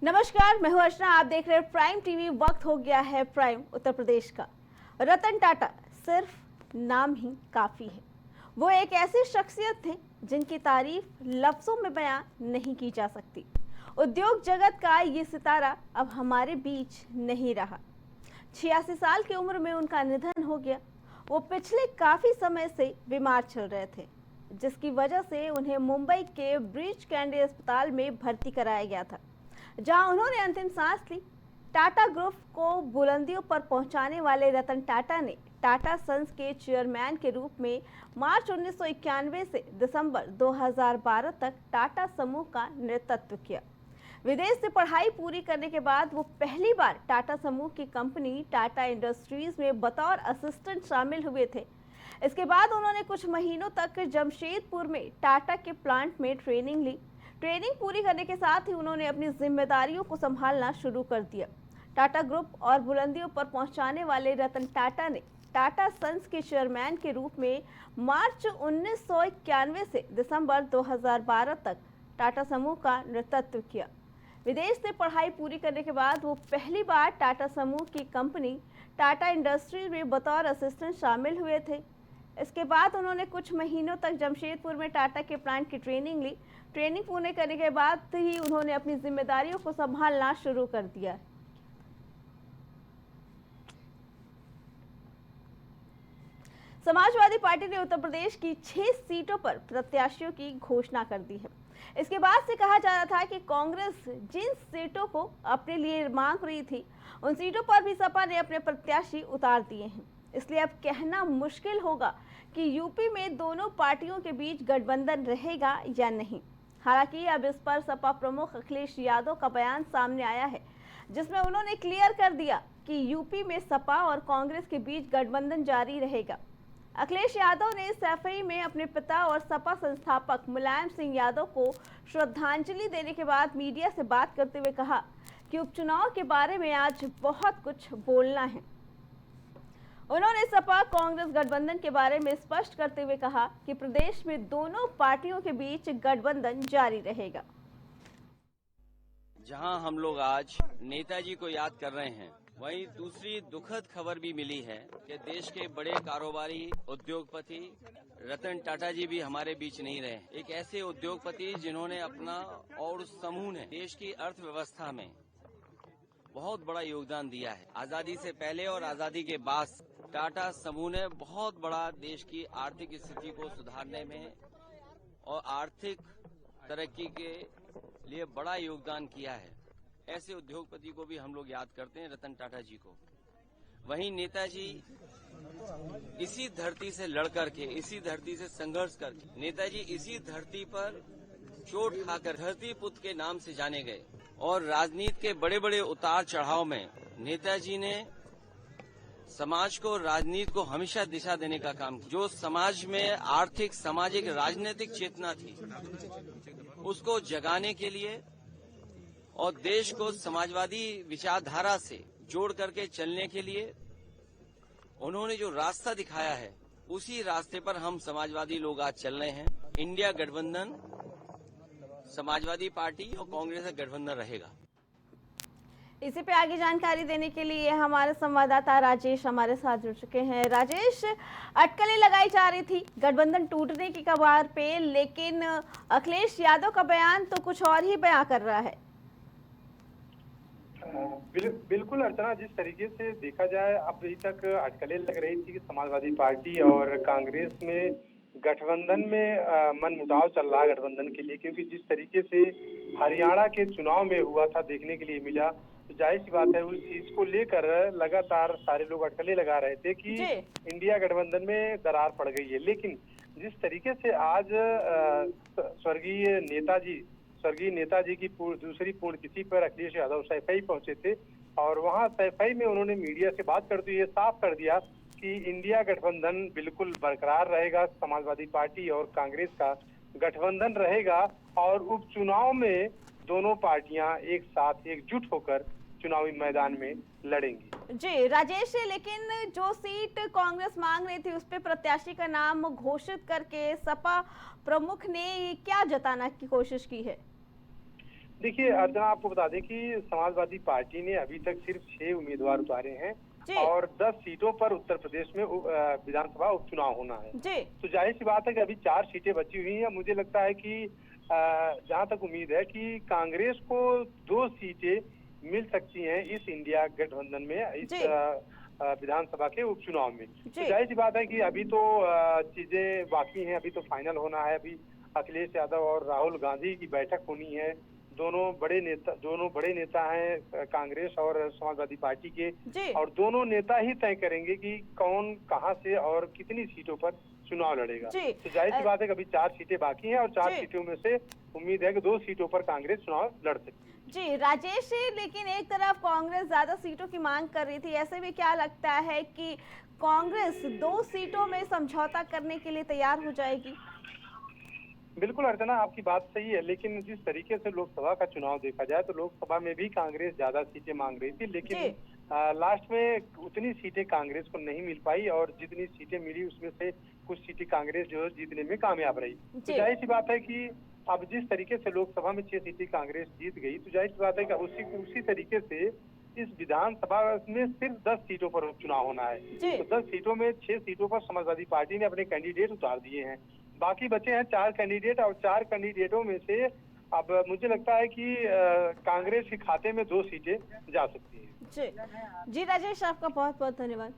नमस्कार, मैं हूं अर्चना। आप देख रहे हैं प्राइम टीवी। वक्त हो गया है प्राइम उत्तर प्रदेश का। रतन टाटा सिर्फ नाम ही काफी है। वो एक ऐसी शख्सियत थे जिनकी तारीफ लफ्जों में बयां नहीं की जा सकती। उद्योग जगत का ये सितारा अब हमारे बीच नहीं रहा। 86 साल की उम्र में उनका निधन हो गया। वो पिछले काफी समय से बीमार चल रहे थे, जिसकी वजह से उन्हें मुंबई के ब्रीच कैंडी अस्पताल में भर्ती कराया गया था, जहां उन्होंने अंतिम सांस ली। टाटा ग्रुप को बुलंदियों पर पहुंचाने वाले रतन टाटा ने टाटा सन्स के चेयरमैन के रूप में मार्च 1991 से दिसंबर 2012 तक टाटा समूह का नेतृत्व किया। विदेश से पढ़ाई पूरी करने के बाद वो पहली बार टाटा समूह की कंपनी टाटा इंडस्ट्रीज में बतौर असिस्टेंट शामिल हुए थे। इसके बाद उन्होंने कुछ महीनों तक जमशेदपुर में टाटा के प्लांट में ट्रेनिंग ली। ट्रेनिंग पूरी करने के साथ ही उन्होंने अपनी जिम्मेदारियों को संभालना शुरू कर दिया। टाटा ग्रुप और बुलंदियों पर पहुंचाने वाले रतन टाटा ने टाटा सन्स के चेयरमैन के रूप में मार्च 1991 से दिसंबर 2012 तक टाटा समूह का नेतृत्व किया। विदेश से पढ़ाई पूरी करने के बाद वो पहली बार टाटा समूह की कंपनी टाटा इंडस्ट्रीज में बतौर असिस्टेंट शामिल हुए थे। इसके बाद उन्होंने कुछ महीनों तक जमशेदपुर में टाटा के प्लांट की ट्रेनिंग ली। ट्रेनिंग पूर्ण करने के बाद ही उन्होंने अपनी जिम्मेदारियों को संभालना शुरू कर दिया। समाजवादी पार्टी ने उत्तर प्रदेश की 6 सीटों पर प्रत्याशियों की घोषणा कर दी है। इसके बाद से कहा जा रहा था कि कांग्रेस जिन सीटों को अपने लिए मांग रही थी, उन सीटों पर भी सपा ने अपने प्रत्याशी उतार दिए हैं। इसलिए अब कहना मुश्किल होगा कि यूपी में दोनों पार्टियों के बीच गठबंधन रहेगा या नहीं। हालांकि अब इस पर सपा प्रमुख अखिलेश यादव का बयान सामने आया है, जिसमें उन्होंने क्लियर कर दिया कि यूपी में सपा और कांग्रेस के बीच गठबंधन जारी रहेगा। अखिलेश यादव ने सैफई में अपने पिता और सपा संस्थापक मुलायम सिंह यादव को श्रद्धांजलि देने के बाद मीडिया से बात करते हुए कहा कि उपचुनाव के बारे में आज बहुत कुछ बोलना है। उन्होंने सपा कांग्रेस गठबंधन के बारे में स्पष्ट करते हुए कहा कि प्रदेश में दोनों पार्टियों के बीच गठबंधन जारी रहेगा। जहां हम लोग आज नेताजी को याद कर रहे हैं, वहीं दूसरी दुखद खबर भी मिली है कि देश के बड़े कारोबारी उद्योगपति रतन टाटा जी भी हमारे बीच नहीं रहे। एक ऐसे उद्योगपति जिन्होंने अपना और उस समूह ने देश की अर्थव्यवस्था में बहुत बड़ा योगदान दिया है। आजादी से पहले और आजादी के बाद टाटा समूह ने बहुत बड़ा देश की आर्थिक स्थिति को सुधारने में और आर्थिक तरक्की के लिए बड़ा योगदान किया है। ऐसे उद्योगपति को भी हम लोग याद करते हैं, रतन टाटा जी को। वहीं नेताजी इसी धरती से लड़ करके, इसी धरती से संघर्ष करके, नेताजी इसी धरती पर चोट खाकर धरती पुत्र के नाम से जाने गए और राजनीति के बड़े बड़े उतार चढ़ाव में नेताजी ने समाज को, राजनीति को हमेशा दिशा देने का काम किया। जो समाज में आर्थिक, सामाजिक, राजनीतिक चेतना थी, उसको जगाने के लिए और देश को समाजवादी विचारधारा से जोड़ करके चलने के लिए उन्होंने जो रास्ता दिखाया है, उसी रास्ते पर हम समाजवादी लोग आज चल रहे हैं। इंडिया गठबंधन समाजवादी पार्टी और कांग्रेस का गठबंधन रहेगा। इसी पे आगे जानकारी देने के लिए हमारे संवाददाता राजेश हमारे साथ जुड़ चुके हैं। राजेश, अटकलें लगाई जा रही थी गठबंधन टूटने की कगार पे, लेकिन अखिलेश यादव का बयान तो कुछ और ही बयां कर रहा है। बिल्कुल अर्चना, जिस तरीके से देखा जाए अभी तक अटकलें लग रही थी कि समाजवादी पार्टी और कांग्रेस में गठबंधन में मनमुटाव चल रहा है गठबंधन के लिए, क्योंकि जिस तरीके से हरियाणा के चुनाव में हुआ था देखने के लिए मिला, तो जाहिर सी बात है उस चीज को लेकर लगातार सारे लोग अटकलें लगा रहे थे कि इंडिया गठबंधन में दरार पड़ गई है। लेकिन जिस तरीके से आज स्वर्गीय नेताजी की दूसरी पुण्यतिथि पर अखिलेश यादव सैफई पहुंचे थे और वहां सैफई में उन्होंने मीडिया से बात करते हुए साफ कर दिया कि इंडिया गठबंधन बिल्कुल बरकरार रहेगा, समाजवादी पार्टी और कांग्रेस का गठबंधन रहेगा और उपचुनाव में दोनों पार्टियां एक साथ एकजुट होकर चुनावी मैदान में लड़ेंगी। जी राजेश, लेकिन जो सीट कांग्रेस मांग रही थी उस पे प्रत्याशी का नाम घोषित करके सपा प्रमुख ने क्या जताना की कोशिश की है? देखिए अर्चना, आपको बता दें कि समाजवादी पार्टी ने अभी तक सिर्फ 6 उम्मीदवार उतारे हैं जी और 10 सीटों पर उत्तर प्रदेश में विधानसभा उपचुनाव होना है। जी तो जाहिर सी बात है कि अभी 4 सीटें बची हुई हैं। मुझे लगता है कि जहां तक उम्मीद है कि कांग्रेस को 2 सीटें मिल सकती हैं इस इंडिया गठबंधन में, इस जी विधानसभा के उपचुनाव में। तो जी जाहिर सी बात है कि अभी तो चीजें बाकी हैं, अभी तो फाइनल होना है। अभी अखिलेश यादव और राहुल गांधी की बैठक होनी है। दोनों बड़े नेता हैं कांग्रेस और समाजवादी पार्टी के, जी और दोनों नेता ही तय करेंगे कि कौन कहां से और कितनी सीटों पर चुनाव लड़ेगा। जी तो जाहिर सी बात है कि अभी 4 सीटें बाकी हैं और 4 जी सीटों में से उम्मीद है कि 2 सीटों पर कांग्रेस चुनाव लड़ सकती है। जी राजेश, लेकिन एक तरफ कांग्रेस ज्यादा सीटों की मांग कर रही थी, ऐसे में क्या लगता है कि कांग्रेस 2 सीटों में समझौता करने के लिए तैयार हो जाएगी? बिल्कुल अर्चना, आपकी बात सही है, लेकिन जिस तरीके से लोकसभा का चुनाव देखा जाए तो लोकसभा में भी कांग्रेस ज्यादा सीटें मांग रही थी, लेकिन जी लास्ट में उतनी सीटें कांग्रेस को नहीं मिल पाई और जितनी सीटें मिली उसमें से कुछ सीटें कांग्रेस जो है जीतने में कामयाब रही। तो जी जाहिर सी बात है कि अब जिस तरीके से लोकसभा में 6 सीटें कांग्रेस जीत गई, तो जाहिर सी बात है कि उसी तरीके से इस विधानसभा में सिर्फ 10 सीटों पर उपचुनाव होना है। जी तो 10 सीटों में 6 सीटों पर समाजवादी पार्टी ने अपने कैंडिडेट उतार दिए हैं। बाकी बचे हैं 4 कैंडिडेट और 4 कैंडिडेटों में से अब मुझे लगता है कि कांग्रेस के खाते में 2 सीटें जा सकती हैं। जी जी राजेश, आपका बहुत बहुत धन्यवाद।